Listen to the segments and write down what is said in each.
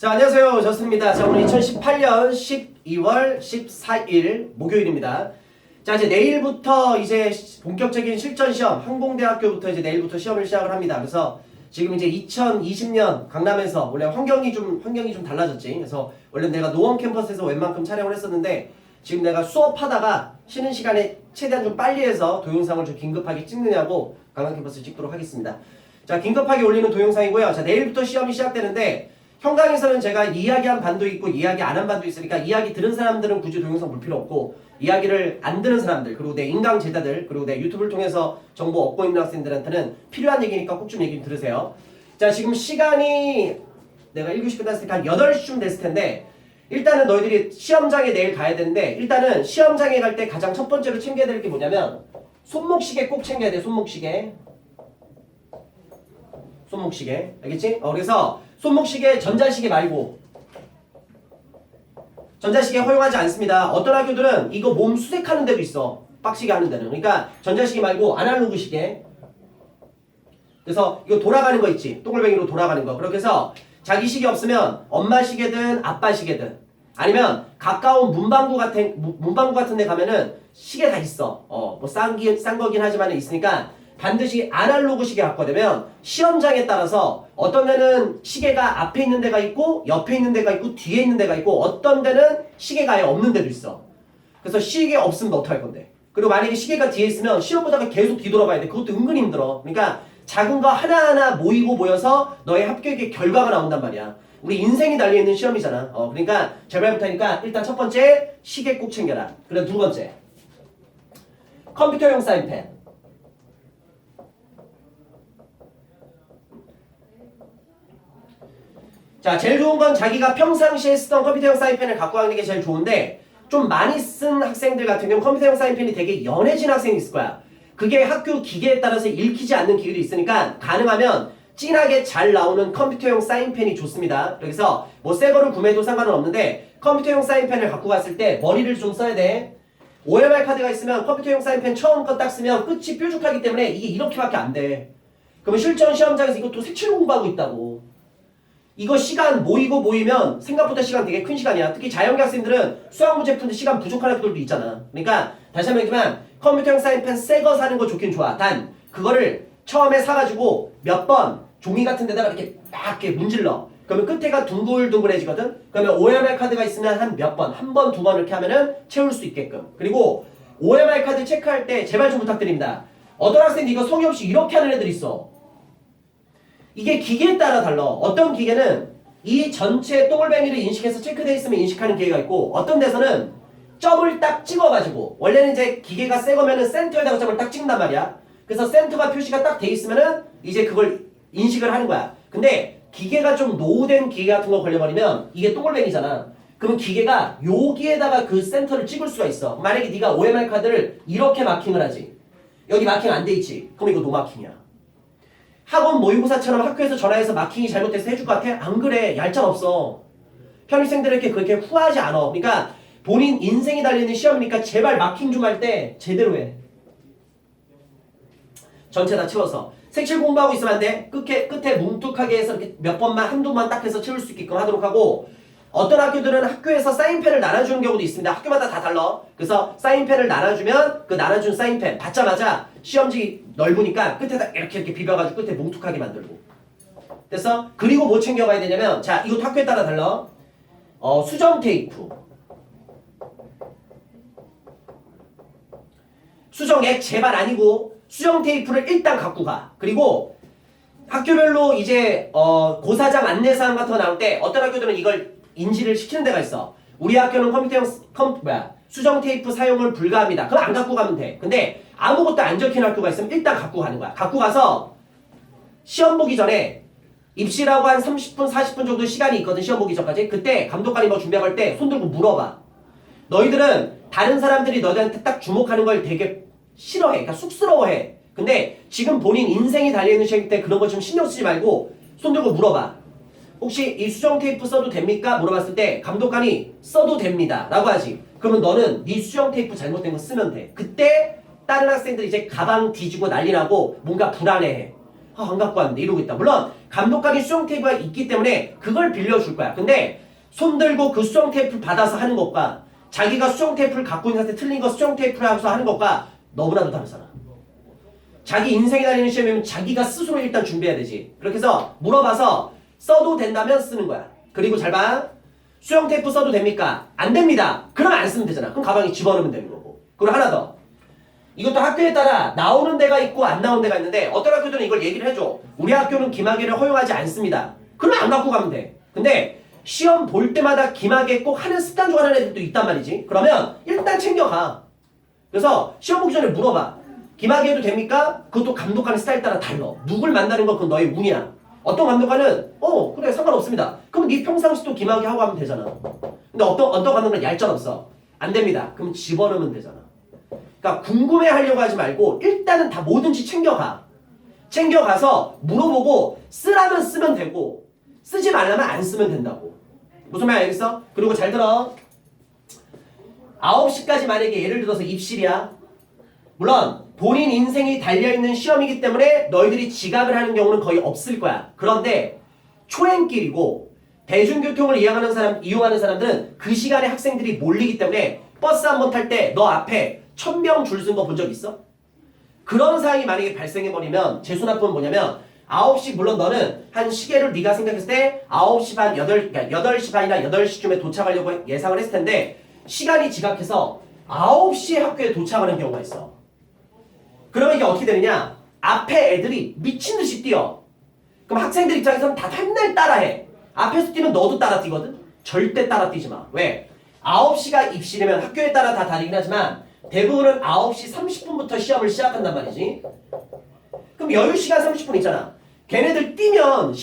자, 안녕하세요. 저스입니다. 자, 오늘 2018년 12월 14일 목요일입니다. 자, 이제 내일부터 이제 본격적인 실전시험, 항공대학교부터 이제 내일부터 시험을 시작을 합니다. 그래서 지금 이제 2020년 강남에서 원래 환경이 좀 달라졌지. 그래서 원래 내가 노원 캠퍼스에서 웬만큼 촬영을 했었는데 지금 내가 수업하다가 쉬는 시간에 최대한 좀 빨리 해서 동영상을 좀 긴급하게 찍느냐고 강남 캠퍼스 찍도록 하겠습니다. 자, 긴급하게 올리는 동영상이고요. 자, 내일부터 시험이 시작되는데 현강에서는 제가 이야기한 반도 있고 이야기 안 한 반도 있으니까 이야기 들은 사람들은 굳이 동영상 볼 필요 없고 이야기를 안 들은 사람들 그리고 내 인강 제자들 그리고 내 유튜브를 통해서 정보 얻고 있는 학생들한테는 필요한 얘기니까 꼭 좀 얘기 좀 들으세요. 자, 지금 시간이 내가 1교시 끝났을 때 한 8시쯤 됐을 텐데 일단은 너희들이 시험장에 내일 가야 되는데 일단은 시험장에 갈 때 가장 첫 번째로 챙겨야 될 게 뭐냐면 손목시계 꼭 챙겨야 돼. 손목시계 알겠지? 그래서 손목시계 전자시계 말고 전자시계 허용하지 않습니다. 어떤 학교들은 이거 몸 수색하는 데도 있어. 빡시게 하는 데는. 그러니까 전자시계 말고 아날로그 시계. 그래서 이거 돌아가는 거 있지. 동글뱅이로 돌아가는 거. 그렇게 해서 자기 시계 없으면 엄마 시계든 아빠 시계든 아니면 가까운 문방구 같은 데 가면은 시계 다 있어. 뭐 싼 거긴 하지만 있으니까 반드시 아날로그 시계 갖고 되면 시험장에 따라서 어떤 데는 시계가 앞에 있는 데가 있고 옆에 있는 데가 있고 뒤에 있는 데가 있고 어떤 데는 시계가 아예 없는 데도 있어. 그래서 시계 없으면 너 어떡할 건데. 그리고 만약에 시계가 뒤에 있으면 시험 보다가 계속 뒤돌아봐야 돼. 그것도 은근히 힘들어. 그러니까 작은 거 하나하나 모여서 너의 합격의 결과가 나온단 말이야. 우리 인생이 달려있는 시험이잖아. 그러니까 제발 부탁이니까 일단 첫 번째 시계 꼭 챙겨라. 그리고 두 번째 컴퓨터용 사인펜. 자, 제일 좋은 건 자기가 평상시에 쓰던 컴퓨터용 사인펜을 갖고 가는 게 제일 좋은데 좀 많이 쓴 학생들 같은 경우는 컴퓨터용 사인펜이 되게 연해진 학생이 있을 거야. 그게 학교 기계에 따라서 읽히지 않는 기계도 있으니까 가능하면 진하게 잘 나오는 컴퓨터용 사인펜이 좋습니다. 그래서 뭐 새 거를 구매해도 상관은 없는데 컴퓨터용 사인펜을 갖고 갔을 때 머리를 좀 써야 돼. OMR 카드가 있으면 컴퓨터용 사인펜 처음 거 딱 쓰면 끝이 뾰족하기 때문에 이게 이렇게밖에 안 돼. 그러면 실전 시험장에서 이것도 색칠 공부하고 있다고. 이거 시간 모이면 생각보다 시간 되게 큰 시간이야. 특히 자연계 학생들은 수학 문제 푸는데 시간 부족한 학교들도 있잖아. 그러니까 다시 한번 얘기지만 컴퓨터용 사인펜 새 거 사는 거 좋긴 좋아. 단 그거를 처음에 사가지고 몇 번 종이 같은 데다가 이렇게 막 이렇게 문질러. 그러면 끝에가 둥글둥글해지거든. 그러면 OMR 카드가 있으면 한 몇 번, 한 번, 두 번 이렇게 하면은 채울 수 있게끔. 그리고 OMR 카드 체크할 때 제발 좀 부탁드립니다. 어떤 학생들 이거 성의 없이 이렇게 하는 애들 있어. 이게 기계에 따라 달라. 어떤 기계는 이 전체 동글뱅이를 인식해서 체크되어 있으면 인식하는 기계가 있고 어떤 데서는 점을 딱 찍어가지고 원래는 이제 기계가 새 거면은 센터에다가 점을 딱 찍는단 말이야. 그래서 센터가 표시가 딱 돼 있으면은 이제 그걸 인식을 하는 거야. 근데 기계가 좀 노후된 기계 같은 거 걸려버리면 이게 동글뱅이잖아. 그러면 기계가 여기에다가 그 센터를 찍을 수가 있어. 만약에 네가 OMR 카드를 이렇게 마킹을 하지. 여기 마킹 안 돼 있지. 그럼 이거 노마킹이야. 학원 모의고사처럼 학교에서 전화해서 마킹이 잘못돼서 해줄 것 같아? 안 그래. 얄짤 없어. 편입생들에게 그렇게 후하지 않아. 그러니까 본인 인생이 달리는 시험이니까 제발 마킹 좀 할 때 제대로 해. 전체 다 채워서. 색칠 공부하고 있으면 안 돼. 끝에 뭉툭하게 해서 이렇게 몇 번만 한두 번 딱 해서 채울 수 있게끔 하도록 하고 어떤 학교들은 학교에서 사인펜을 나눠주는 경우도 있습니다. 학교마다 다 달라. 그래서 사인펜을 나눠주면 그 나눠준 사인펜 받자마자 시험지 넓으니까 끝에다 이렇게 비벼가지고 끝에 뭉툭하게 만들고. 됐어? 그리고 뭐 챙겨가야 되냐면 자 이것도 학교에 따라 달라. 수정 테이프. 수정액 제발 아니고 수정 테이프를 일단 갖고 가. 그리고 학교별로 이제 고사장 안내사항 같은 거 나올 때 어떤 학교들은 이걸 인지를 시키는 데가 있어. 우리 학교는 수정 테이프 사용을 불가합니다. 그럼 안 갖고 가면 돼. 근데 아무것도 안 적힌 학교가 있으면 일단 갖고 가는 거야. 갖고 가서 시험 보기 전에 입시라고 한 30분, 40분 정도 시간이 있거든. 시험 보기 전까지. 그때 감독관이 뭐 준비할 때 손 들고 물어봐. 너희들은 다른 사람들이 너희한테 딱 주목하는 걸 되게 싫어해. 그러니까 쑥스러워해. 근데 지금 본인 인생이 달려있는 시험 때 그런 거 좀 신경 쓰지 말고 손 들고 물어봐. 혹시 이 수정 테이프 써도 됩니까? 물어봤을 때 감독관이 써도 됩니다 라고 하지. 그러면 너는 네 수정 테이프 잘못된 거 쓰면 돼. 그때 다른 학생들이 이제 가방 뒤지고 난리 나고 뭔가 불안해해. 안 갖고 왔는데 이러고 있다. 물론 감독관이 수정 테이프가 있기 때문에 그걸 빌려줄 거야. 근데 손 들고 그 수정 테이프를 받아서 하는 것과 자기가 수정 테이프를 갖고 있는 상태 틀린 거 수정 테이프를 하고서 하는 것과 너무나도 다르잖아. 자기 인생에 달리는 시험이면 자기가 스스로 일단 준비해야 되지. 그렇게 해서 물어봐서 써도 된다면 쓰는 거야. 그리고 잘 봐. 수정 테이프 써도 됩니까? 안 됩니다. 그럼 안 쓰면 되잖아. 그럼 가방에 집어넣으면 되는 거고. 그리고 하나 더. 이것도 학교에 따라 나오는 데가 있고 안 나오는 데가 있는데 어떤 학교들은 이걸 얘기를 해줘. 우리 학교는 기마개를 허용하지 않습니다. 그러면 안 갖고 가면 돼. 근데 시험 볼 때마다 기마개 꼭 하는 습관 중 하는 애들도 있단 말이지. 그러면 일단 챙겨가. 그래서 시험 보기 전에 물어봐. 기마개 해도 됩니까? 그것도 감독하는 스타일 따라 달라. 누굴 만나는 건 그건 너의 운이야. 어떤 감독관은 그래 상관없습니다. 그럼 네 평상시도 기마개 하고 하면 되잖아. 근데 어떤 감독은 얄짤없어. 안 됩니다. 그럼 집어넣으면 되잖아. 그러니까 궁금해하려고 하지 말고 일단은 다 뭐든지 챙겨가. 챙겨가서 물어보고 쓰라면 쓰면 되고 쓰지 말라면 안 쓰면 된다고. 무슨 말 알겠어? 그리고 잘 들어. 9시까지 만약에 예를 들어서 입실이야. 물론 본인 인생이 달려있는 시험이기 때문에 너희들이 지각을 하는 경우는 거의 없을 거야. 그런데 초행길이고 대중교통을 이용하는 사람들은 그 시간에 학생들이 몰리기 때문에 버스 한 번 탈 때 너 앞에 1000명 줄 쓴 거 본 적 있어? 그런 상황이 만약에 발생해버리면 재수 나쁨은 뭐냐면 9시 물론 너는 한 시계를 네가 생각했을 때 9시 반, 8시 반이나 8시쯤에 도착하려고 예상을 했을 텐데 시간이 지각해서 9시에 학교에 도착하는 경우가 있어. 그러면 이게 어떻게 되느냐? 앞에 애들이 미친 듯이 뛰어. 그럼 학생들 입장에서는 다 맨날 따라해. 앞에서 뛰면 너도 따라 뛰거든? 절대 따라 뛰지 마. 왜? 9시가 입실이면 학교에 따라 다 다르긴 하지만 대부분은 9시 30분부터 시험을 시작한단 말이지. 그럼 여유시간 30분 있잖아. 걔네들 뛰면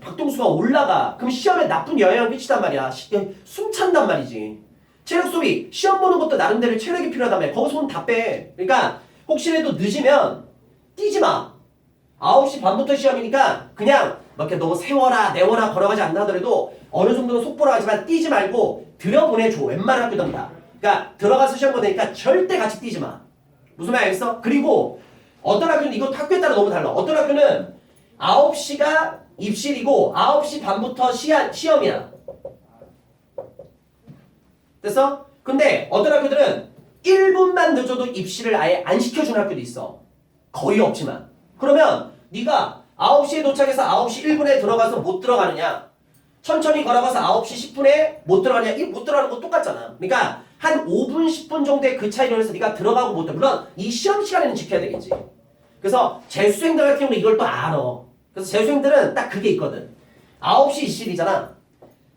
박동수가 올라가. 그럼 시험에 나쁜 영향을 끼치단 말이야. 숨 찬단 말이지. 체력 소비, 시험 보는 것도 나름대로 체력이 필요하다며. 거기서 손 다 빼. 그러니까 혹시라도 늦으면 뛰지 마. 9시 반부터 시험이니까 그냥 막 이렇게 너무 세워라 내워라 걸어가지 않나 하더라도 어느 정도는 속보로 하지만 뛰지 말고 들여보내줘. 웬만한 학교든 다. 그러니까 들어가서 시험 보내니까 절대 같이 뛰지 마. 무슨 말 알겠어? 그리고 어떤 학교는 이것도 학교에 따라 너무 달라. 어떤 학교는 9시가 입실이고 9시 반부터 시험이야. 됐어? 근데 어떤 학교들은 1분만 늦어도 입시를 아예 안 시켜주는 학교도 있어. 거의 없지만. 그러면 네가 9시에 도착해서 9시 1분에 들어가서 못 들어가느냐? 천천히 걸어가서 9시 10분에 못 들어가느냐? 못 들어가는 거 똑같잖아. 그러니까 한 5분 10분 정도의 그 차이로 해서 네가 들어가고 못 들어가. 물론 이 시험 시간에는 지켜야 되겠지. 그래서 재수생들 같은 경우는 이걸 또 알아. 그래서 재수생들은 딱 그게 있거든. 9시 입실이잖아.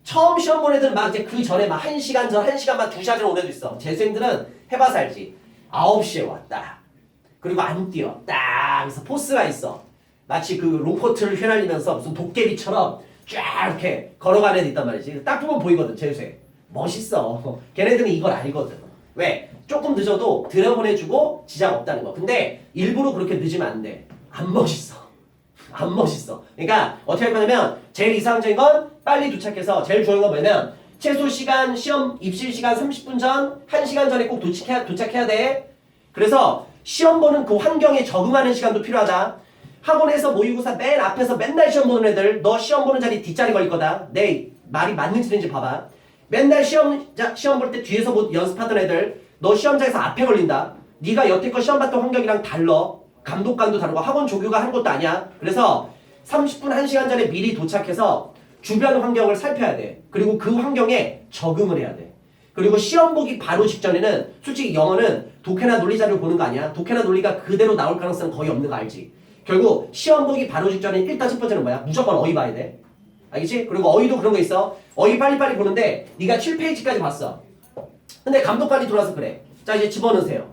처음 시험 본 애들은 막 이제 그 전에 막 1시간 전, 1시간 반, 2시간 전 온 애도 있어. 재수생들은 해봐서 알지. 9시에 왔다. 그리고 안 뛰어. 딱 그래서 포스가 있어. 마치 그 롱코트를 휘날리면서 무슨 도깨비처럼 쫙 이렇게 걸어가는 애들 있단 말이지. 딱 보면 보이거든, 재수생. 멋있어. 걔네들은 이걸 알거든. 왜? 조금 늦어도 들여보내주고 지장 없다는 거. 근데 일부러 그렇게 늦으면 안 돼. 안 멋있어. 안 멋있어. 그러니까 어떻게 할 거냐면 제일 이상적인 건 빨리 도착해서 제일 좋은 건 뭐냐면 최소 시간, 시험 입실 시간 30분 전, 1시간 전에 꼭 도착해야 돼. 그래서 시험 보는 그 환경에 적응하는 시간도 필요하다. 학원에서 모의고사 맨 앞에서 맨날 시험 보는 애들 너 시험 보는 자리 뒷자리 걸릴 거다. 내 말이 맞는지 틀린지 봐봐. 맨날 시험 볼 때 뒤에서 연습하던 애들 너 시험장에서 앞에 걸린다. 네가 여태껏 시험 봤던 환경이랑 달라. 감독관도 다르고 학원 조교가 하는 것도 아니야. 그래서 30분 1시간 전에 미리 도착해서 주변 환경을 살펴야 돼. 그리고 그 환경에 적응을 해야 돼. 그리고 시험 보기 바로 직전에는 솔직히 영어는 독해나 논리 자료를 보는 거 아니야. 독해나 논리가 그대로 나올 가능성은 거의 없는 거 알지. 결국 시험 보기 바로 직전에 일단 첫 번째는 뭐야? 무조건 어휘 봐야 돼. 알겠지? 그리고 어휘도 그런 거 있어. 어휘 빨리빨리 보는데 네가 7페이지까지 봤어. 근데 감독관이 들어와서 그래. 자 이제 집어넣으세요.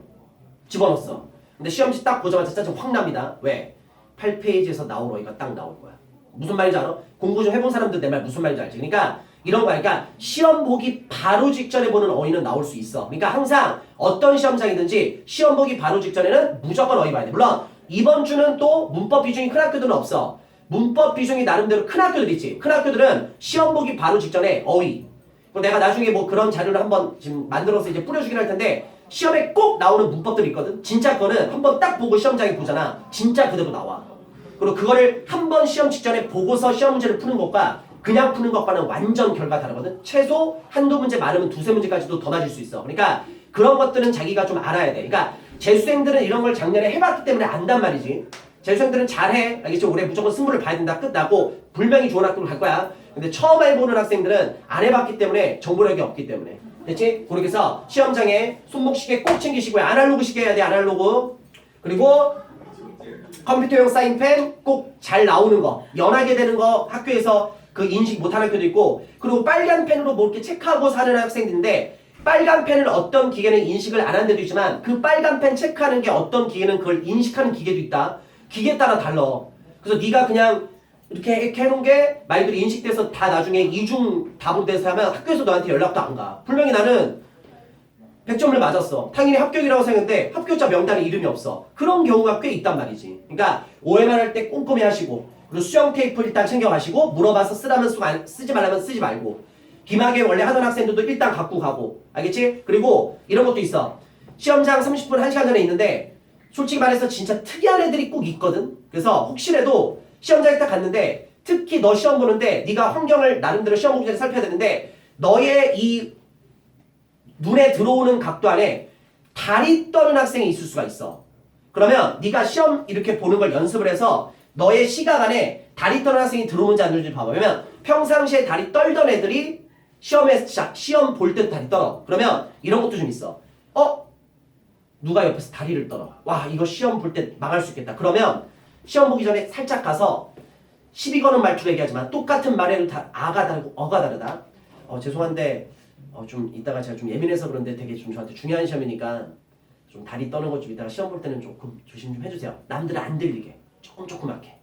집어넣었어. 근데 시험지 딱 보자마자 짜증 확 납니다. 왜? 8페이지에서 나올 어휘가 딱 나올 거야. 무슨 말인지 알아? 공부 좀 해본 사람들 내 말 무슨 말인지 알지? 그러니까 이런 거야. 그러니까 시험 보기 바로 직전에 보는 어휘는 나올 수 있어. 그러니까 항상 어떤 시험장이든지 시험 보기 바로 직전에는 무조건 어휘 봐야 돼. 물론 이번 주는 또 문법 비중이 큰 학교들은 없어. 문법 비중이 나름대로 큰 학교들 있지. 큰 학교들은 시험 보기 바로 직전에 어휘. 그럼 내가 나중에 뭐 그런 자료를 한번 지금 만들어서 이제 뿌려주긴 할 텐데 시험에 꼭 나오는 문법들이 있거든. 진짜 거는 한번 딱 보고 시험장에 보잖아. 진짜 그대로 나와. 그리고 그거를 한 번 시험 직전에 보고서 시험 문제를 푸는 것과 그냥 푸는 것과는 완전 결과 다르거든. 최소 한두 문제 많으면 두세 문제까지도 더 맞을 수 있어. 그러니까 그런 것들은 자기가 좀 알아야 돼. 그러니까 재수생들은 이런 걸 작년에 해봤기 때문에 안단 말이지. 재수생들은 잘해. 알겠지? 올해 무조건 승부를 봐야 된다. 끝나고 분명히 좋은 학교를 갈 거야. 근데 처음 해보는 학생들은 안 해봤기 때문에 정보력이 없기 때문에. 됐지? 그렇게 해서 시험장에 손목시계 꼭 챙기시고요. 아날로그 시계 해야 돼. 아날로그. 그리고 컴퓨터용 사인펜 꼭 잘 나오는 거. 연하게 되는 거 학교에서 그 인식 못하는 학교도 있고. 그리고 빨간 펜으로 뭐 이렇게 체크하고 사는 학생들인데 빨간 펜을 어떤 기계는 인식을 안 하는 데도 있지만 그 빨간 펜 체크하는 게 어떤 기계는 그걸 인식하는 기계도 있다. 기계에 따라 달라. 그래서 네가 그냥 이렇게 해놓은 게 말들이 인식돼서 다 나중에 이중 답으로 돼서 하면 학교에서 너한테 연락도 안 가. 분명히 나는 100점을 맞았어. 당연히 합격이라고 생각했는데 합격자 명단에 이름이 없어. 그런 경우가 꽤 있단 말이지. 그러니까 오해만 할 때 꼼꼼히 하시고 그리고 수영 테이프 일단 챙겨가시고 물어봐서 쓰라면 쓰고 쓰지 말라면 쓰지 말고 기막에 원래 하던 학생들도 일단 갖고 가고 알겠지? 그리고 이런 것도 있어. 시험장 30분 1시간 전에 있는데 솔직히 말해서 진짜 특이한 애들이 꼭 있거든. 그래서 혹시라도 시험장에 딱 갔는데 특히 너 시험 보는데 네가 환경을 나름대로 시험 보기 전에 살펴야 되는데 너의 이 눈에 들어오는 각도 안에 다리 떠는 학생이 있을 수가 있어. 그러면 네가 시험 이렇게 보는 걸 연습을 해서 너의 시각 안에 다리 떠는 학생이 들어오는지 안 들어오는지 봐봐. 왜냐면 평상시에 다리 떨던 애들이 시험 볼 때 다리 떨어. 그러면 이런 것도 좀 있어. 누가 옆에서 다리를 떨어. 와 이거 시험 볼 때 망할 수 있겠다. 그러면 시험 보기 전에 살짝 가서 시비 거는 말투로 얘기하지만 똑같은 말에도 다 아가 다르고 어가 다르다. 죄송한데 좀 이따가 제가 좀 예민해서 그런데 되게 좀 저한테 중요한 시험이니까 좀 다리 떠는 것 좀 이따가 시험 볼 때는 조금 조심 좀 해주세요. 남들 안 들리게 조금조그맣게.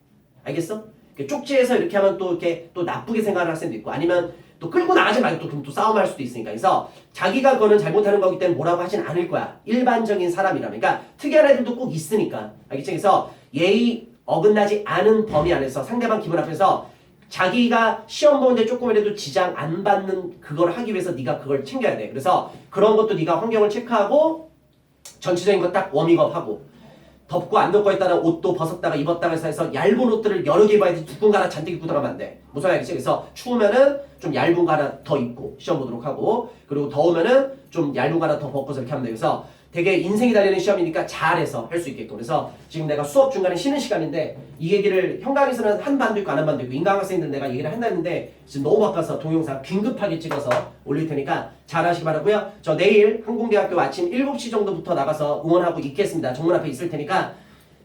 알겠어? 쪽지에서 이렇게 하면 또 이렇게 또 나쁘게 생각하는 학생도 있고 아니면 또 끌고 나가지 말고 또 싸움할 수도 있으니까. 그래서 자기가 그거는 잘못하는 거기 때문에 뭐라고 하진 않을 거야. 일반적인 사람이라면. 그러니까 특이한 애들도 꼭 있으니까. 알겠지? 그래서 예의 어긋나지 않은 범위 안에서 상대방 기분 앞에서 자기가 시험 보는데 조금이라도 지장 안 받는 그걸 하기 위해서 네가 그걸 챙겨야 돼. 그래서 그런 것도 네가 환경을 체크하고 전체적인 거 딱 워밍업하고 덥고 안 덥고에 따라 옷도 벗었다가 입었다가 해서 얇은 옷들을 여러 개 입어야지 두꺼운 거 하나 잔뜩 입고 들어가면 안 돼. 무슨 말이지? 그래서 추우면은 좀 얇은 거 하나 더 입고 시험 보도록 하고 그리고 더우면은 좀 얇은 거 하나 더 벗고서 이렇게 하면 돼. 그래서 되게 인생이 달리는 시험이니까 잘해서 할 수 있게끔. 그래서 지금 내가 수업 중간에 쉬는 시간인데 이 얘기를 현강에서는 한 반도 있고 안 한 반도 있고 인강 학생들 내가 얘기를 한다 했는데 지금 너무 바빠서 동영상 긴급하게 찍어서 올릴 테니까 잘 하시기 바라고요. 저 내일 항공대학교 아침 7시 정도부터 나가서 응원하고 있겠습니다. 정문 앞에 있을 테니까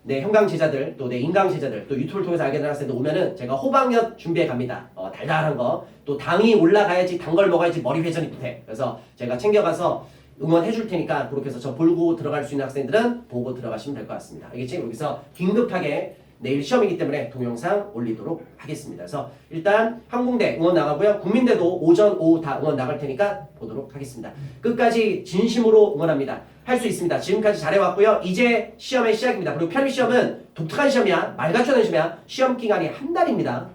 내 현강 제자들 또 내 인강 제자들 또 유튜브를 통해서 알게 된 학생들 오면은 제가 호박엿 준비해 갑니다. 달달한 거 또 당이 올라가야지 단 걸 먹어야지 머리 회전이 돼. 그래서 제가 챙겨가서 응원해 줄 테니까 그렇게 해서 저 보고 들어갈 수 있는 학생들은 보고 들어가시면 될 것 같습니다. 알겠지? 여기서 긴급하게 내일 시험이기 때문에 동영상 올리도록 하겠습니다. 그래서 일단 항공대 응원 나가고요. 국민대도 오전 오후 다 응원 나갈 테니까 보도록 하겠습니다. 끝까지 진심으로 응원합니다. 할 수 있습니다. 지금까지 잘해왔고요. 이제 시험의 시작입니다. 그리고 편입시험은 독특한 시험이야. 말 갖춰낸 시험이야. 시험 기간이 한 달입니다.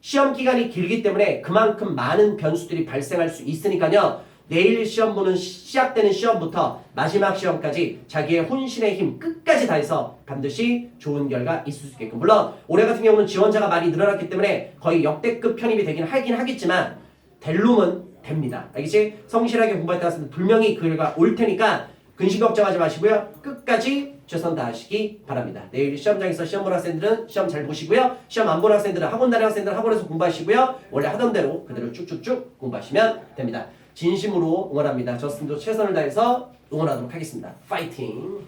시험 기간이 길기 때문에 그만큼 많은 변수들이 발생할 수 있으니까요. 내일 시험 보는 시작되는 시험부터 마지막 시험까지 자기의 혼신의 힘 끝까지 다해서 반드시 좋은 결과 있을 수 있게끔. 물론 올해 같은 경우는 지원자가 많이 늘어났기 때문에 거의 역대급 편입이 되긴 하겠지만 될 놈은 됩니다. 알겠지? 성실하게 공부했다 했으면 분명히 그 결과 올 테니까 근심 걱정하지 마시고요. 끝까지 최선 다하시기 바랍니다. 내일 시험장에서 시험 보는 학생들은 시험 잘 보시고요. 시험 안 보는 학생들은 학원 다니는 학생들은 학원에서 공부하시고요. 원래 하던 대로 그대로 쭉쭉쭉 공부하시면 됩니다. 진심으로 응원합니다. 저스틴도 최선을 다해서 응원하도록 하겠습니다. 파이팅!